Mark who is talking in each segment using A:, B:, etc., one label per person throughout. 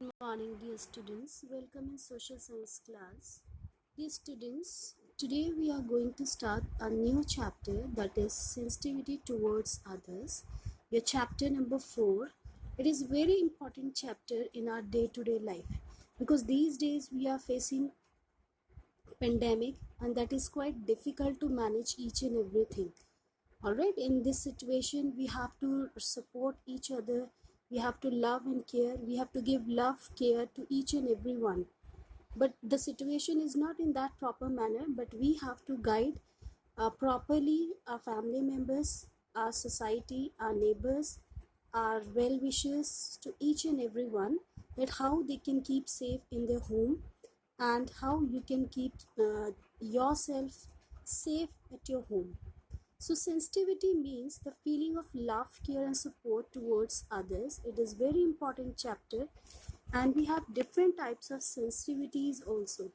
A: Good morning, dear students. Welcome in social science class. Dear students, today we are going to start a new chapter, that is sensitivity towards others. Your chapter number 4. It is very important chapter in our day-to-day life because these days we are facing pandemic and that is quite difficult to manage each and everything. All right, in this situation we have to support each other, we have to love and care, we have to give love care to each and everyone, but the situation is not in that proper manner, but we have to guide properly our family members, our society, our neighbors, our well wishers, to each and everyone, that how they can keep safe in their home and how you can keep yourself safe at your home. So sensitivity means the feeling of love, care and support towards others. It is very important chapter, and we have different types of sensitivities also.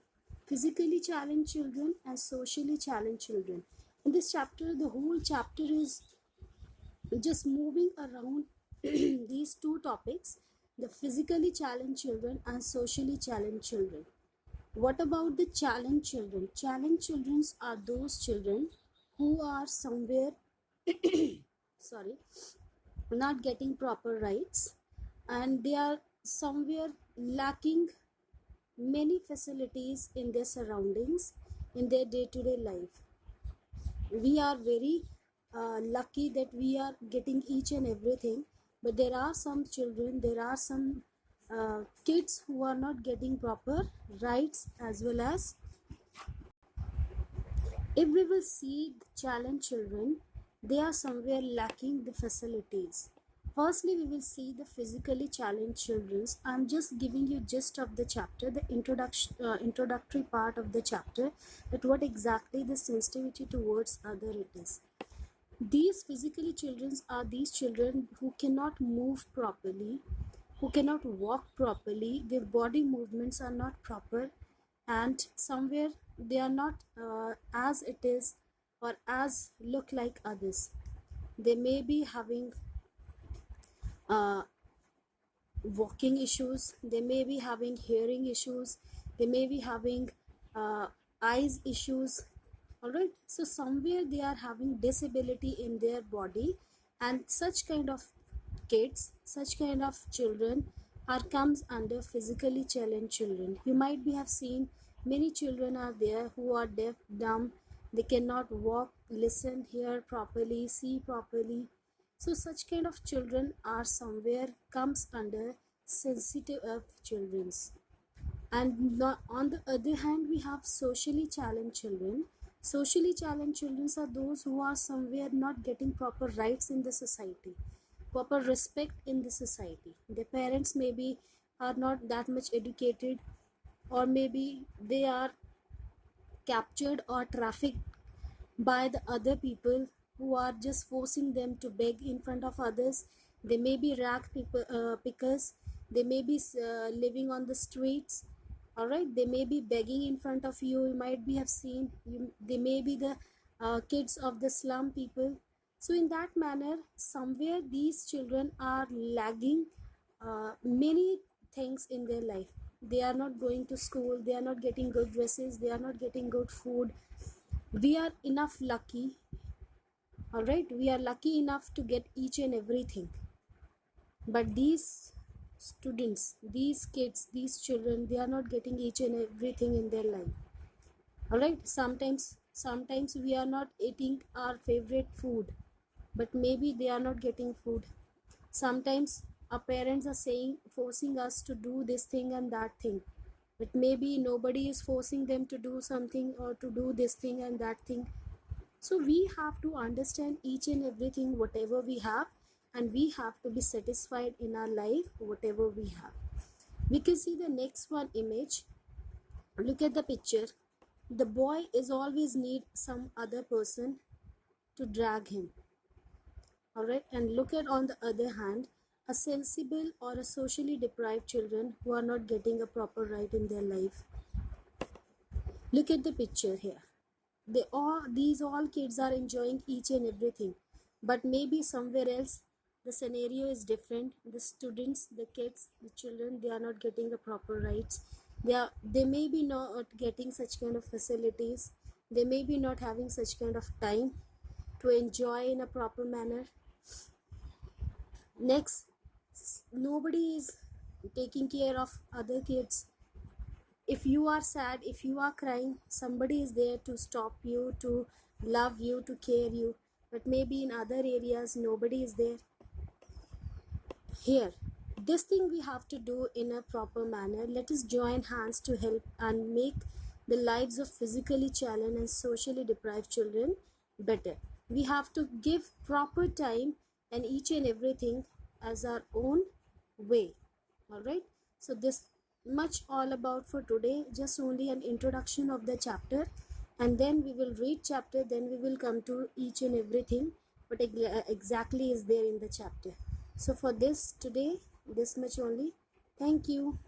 A: Physically challenged children and socially challenged children. In this chapter, the whole chapter is just moving around these two topics, the physically challenged children and socially challenged children. What about the challenged children? Challenged children are those children who are somewhere sorry, not getting proper rights, and they are somewhere lacking many facilities in their surroundings, in their day-to-day life. We are very lucky that we are getting each and everything, but there are some children, there are some kids who are not getting proper rights as well. As if we will see the challenged children, they are somewhere lacking the facilities. Firstly, we will see the physically challenged children. I'm just giving you gist of the chapter, the introductory part of the chapter, that what exactly the sensitivity towards other it is. These physically children are these children who cannot move properly, who cannot walk properly, their body movements are not proper, and somewhere they are not as it is or as look like others. They may be having uh, walking issues, they may be having hearing issues, they may be having uh, eyes issues. All right, so somewhere they are having disability in their body, and such kind of kids, such kind of children are comes under physically challenged children. You might be have seen many children are there who are deaf, dumb, they cannot walk, listen, hear properly, see properly. So such kind of children are somewhere comes under sensitive of children's. And not, on the other hand, we have socially challenged children. Socially challenged children are those who are somewhere not getting proper rights in the society, proper respect in the society. Their parents maybe are not that much educated, or maybe they are captured or trafficked by the other people who are just forcing them to beg in front of others. They may be pickers, they may be living on the streets. All right, they may be begging in front of you. You might be have seen they may be the kids of the slum people. So in that manner, somewhere these children are lagging many things in their life. They are not going to school, they are not getting good dresses, they are not getting good food. We are enough lucky, all right, we are lucky enough to get each and everything, but these students, these kids, these children, they are not getting each and everything in their life. All right, sometimes we are not eating our favorite food, but maybe they are not getting food. Sometimes our parents are saying, forcing us to do this thing and that thing, but maybe nobody is forcing them to do something or to do this thing and that thing. So we have to understand each and everything whatever we have, and we have to be satisfied in our life whatever we have. We can see the next one image. Look at the picture. The boy is always need some other person to drag him. All right, and look at on the other hand, a sensible or a socially deprived children who are not getting a proper right in their life. Look at the picture here. These all kids are enjoying each and everything, but maybe somewhere else the scenario is different. The students, the kids, the children, they are not getting the proper rights. They may be not getting such kind of facilities. They may be not having such kind of time to enjoy in a proper manner. Next, nobody is taking care of other kids. If you are sad, if you are crying, somebody is there to stop you, to love you, to care you. But maybe in other areas, nobody is there. Here, this thing we have to do in a proper manner. Let us join hands to help and make the lives of physically challenged and socially deprived children better. We have to give proper time and each and everything as our own way. All right, so this much all about for today, just only an introduction of the chapter, and then we will read chapter, then we will come to each and everything what exactly is there in the chapter. So for this today, this much only. Thank you.